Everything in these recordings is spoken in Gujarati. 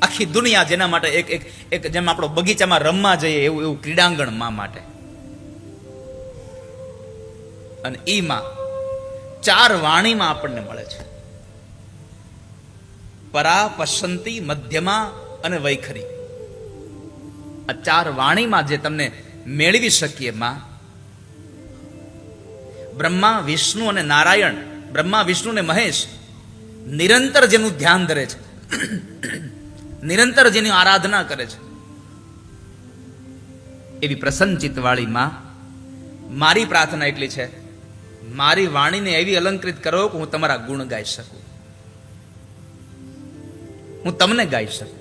આખી દુનિયા જેના માટે એક એક એક જેમ આપણો બગીચામાં રમવા જઈએ એવું એવું ક્રીડાંગણ માં માટે. અને ઈ માં 4 વાણીમાં આપણને મળે છે. પરા, પસંતી, મધ્યમા અને વૈખરી. આ 4 વાણીમાં જે તમને મેળવી શકીએ માં. બ્રહ્મા, વિષ્ણુ અને નારાયણ, બ્રહ્મા, વિષ્ણુ ને મહેશ નિરંતર જેનું ધ્યાન ધરે છે, નિરંતર જેની આરાધના કરે છે, એવી પ્રસન્નચિત્ત વાળી માં મારી પ્રાર્થના એટલી છે, મારી વાણીને એવી અલંકૃત કરો કે હું તમારા ગુણ ગાઈ શકું, હું તમને ગાઈ શકું.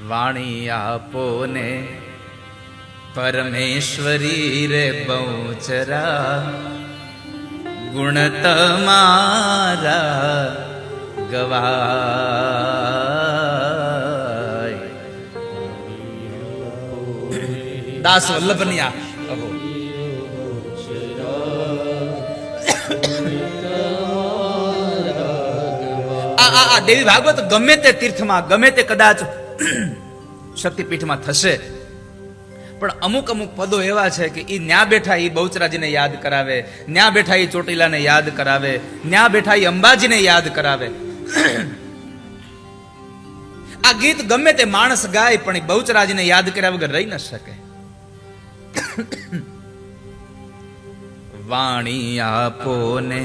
વાણી આપો ને પરમેશ્વરી રે બહુચરા, ગુણ તમારા ગવાય. દાસ વલ્લભની આ દેવી ભાગવત ગમે તે તીર્થમાં, ગમે તે કદાચ શક્તિપીઠમાં થશે, પણ અમુક અમુક પદો એવા છે કે ઈ ન્યા બેઠા ઈ બહુચરાજીને યાદ કરાવે, ન્યા બેઠા ઈ ચોટીલાને યાદ કરાવે, ન્યા બેઠા ઈ અંબાજીને યાદ કરાવે. આ ગીત ગમે તે માણસ ગાય પણ ઈ બહુચરાજીને યાદ કર્યા વગર રહી ન શકે. વાણી આપો ને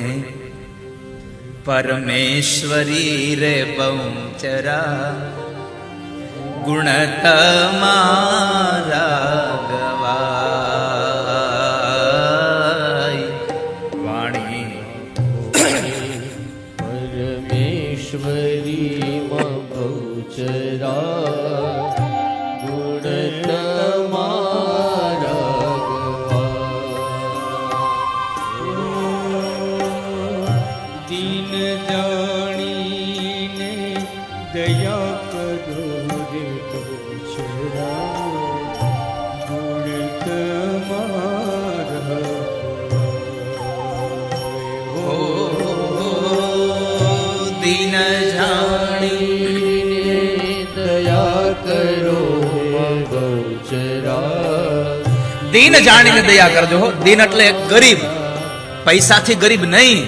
પરમેશ્વરી રે બહુચરા, ગુણ તમારા ગવાય. વાણી પરમેશ્વરી બહુચરા, ગુણ તમારા ગવાય. દીન જાણીને દયા કરો રે બહુચરા, ગુણ તમારા. ઓ દીન જાણીને દયા કરો બહુચરા. દીન જાણીને દયા કરજો. દીન એટલે ગરીબ, પૈસાથી ગરીબ નહીં.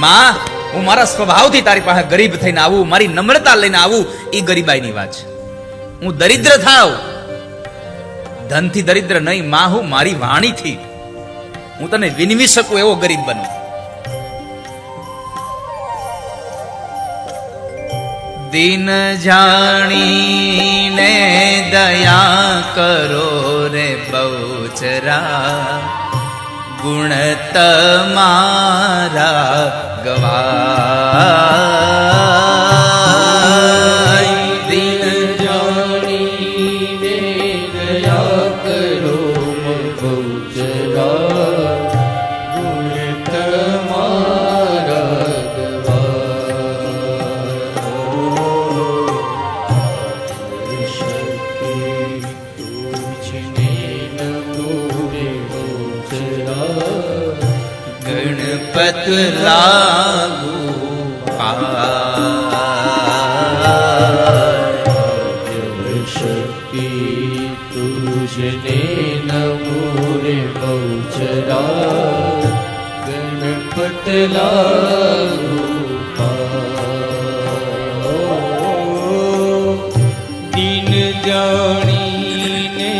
માં, હું મારા સ્વભાવથી તારી પાસે ગરીબ થઈને આવું, મારી નમ્રતા લઈને આવું, એ ગરીબાઈની વાત છે. હું દરિદ્ર થાવ, ધનથી દરિદ્ર નહીં માં, હું મારી વાણીથી હું તને વિનવી શકું એવો ગરીબ બનું. દીન જાણીને દયા કરો રે બહુચરા, ગુણ તમારા ગવાય. દીન જાણીને દયા કરો બહુચરા, ગુણ તમારા ગવાય. શક્તિ તુજને નમો રે બહુચરા, ગણપત લાગુ શક્તિ તુજને નમો રે બહુચરા, ગણપત લાગુ. દીન જાણીને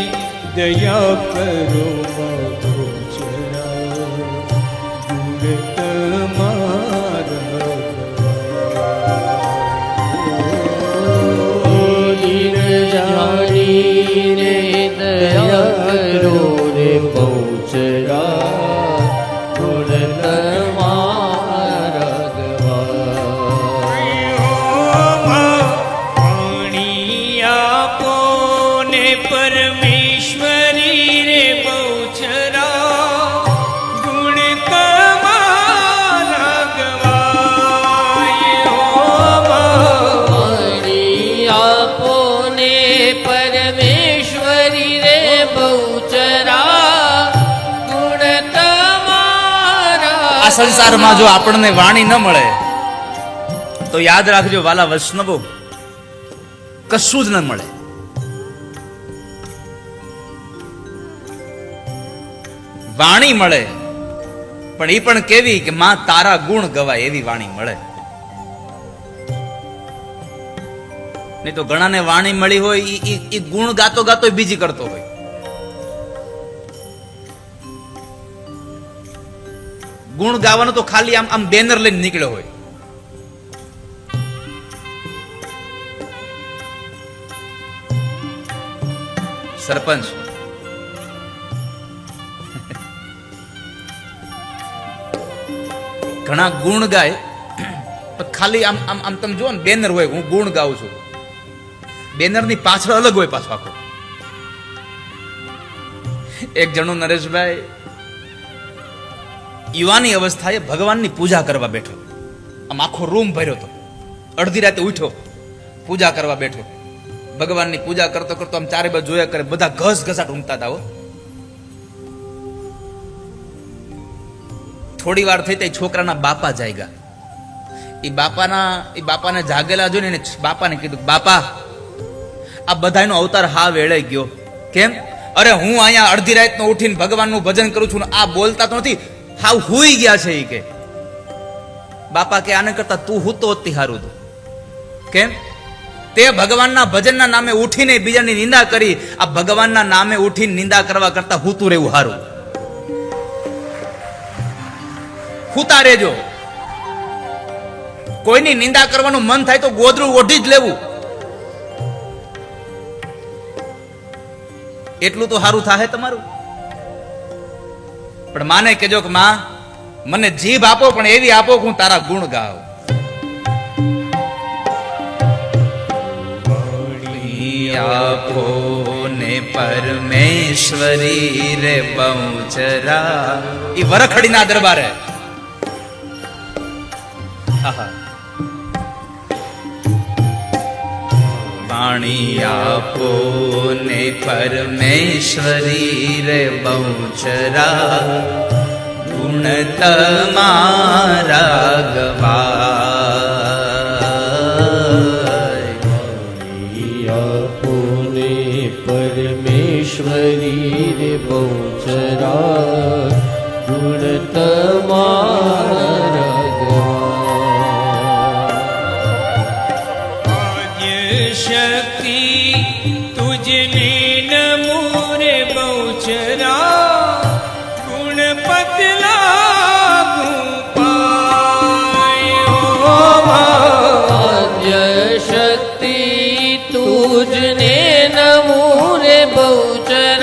દયા કરો બહુચરા, ગુણ તમારા. દીન જાણીને દયા કરો રે બહુચરા, ગુણ તમારા ગવાય. વાણી આપો ને પરમેશ્વરી રે બહુચરા, ગુણ તમારા સંસારમાં જો આપણને વાણી ન મળે તો યાદ રાખજો વાલા વૈષ્ણવો, કશું જ ન મળે. વાણી મળે પણ એ પણ કેવી કે માં તારા ગુણ ગવાય એવી વાણી મળે. નહીં તો ઘણાને વાણી મળી હોય એ ગુણ ગાતો ગાતો બીજી કરતો હોય. ગુણ ગાવાનું તો ખાલી આમ બેનર લઈને નીકળ્યો હોય. સરપંચ ઘણા ગુણ ગાય પણ ખાલી આમ આમ આમ તમે જુઓ ને બેનર હોય હું ગુણ ગાઉં છું, બેનર ની પાછળ અલગ હોય પાછો આખો. એક જણો નરેશભાઈ યુવાની અવસ્થાએ ભગવાનની પૂજા કરવા બેઠો. આમ આખો રૂમ ભર્યો હતો. અડધી રાતે ઉઠ્યો, પૂજા કરવા બેઠો. ભગવાનની પૂજા કરતો કરતો આમ ચારે બાજુ જોયા કરે, બધા ઘસ ઘસાટ ઊંઘતા હતા. થોડી વાર થઈ તે છોકરાના બાપા જાગ્યા. એ બાપાને જાગેલા જોઈને એને બાપાને કીધું, બાપા આ બધાનો અવતાર હા વેળાઈ ગયો. કેમ? અરે હું અહીંયા અડધી રાતનો ઉઠીને ભગવાનનું ભજન કરું છું ને આ બોલતા તો નથી, હાવ હુઈ ગયા છે. એ કે બાપા કે આને કરતા તું હુતો હોતી હારું હતું. કેમ? તે ભગવાનના ભજનના નામે ઉઠીને બીજાની નિંદા કરી, આ ભગવાનના નામે ઉઠીને નિંદા કરવા કરતા હુતું રહેવું હારું. હુતા રહેજો. કોઈની નિંદા કરવાનું મન થાય તો ગોદરું ઓઢી જ લેવું, એટલું તો સારું થાય તમારું. પણ માને કહેજો કે માં મને જીભ આપો પણ એવી આપો કે હું તારા ગુણ ગાઉં. આપો ને પરમેશ્વરી રે બહુચરા. એ વરખડીના દરબારે વાણી આપો ને પરમેશ્વરી રે બહુચરા, ગુણ તમારા ગવાય. પુને પરમેશ્વરી રે બહુચરા, ગુણ તમારા શક્તિ તુજને નમો રે બહુચરા, ગુણ પતલા ગુપાય. શક્તિ તુજને નમો રે બહુચરા,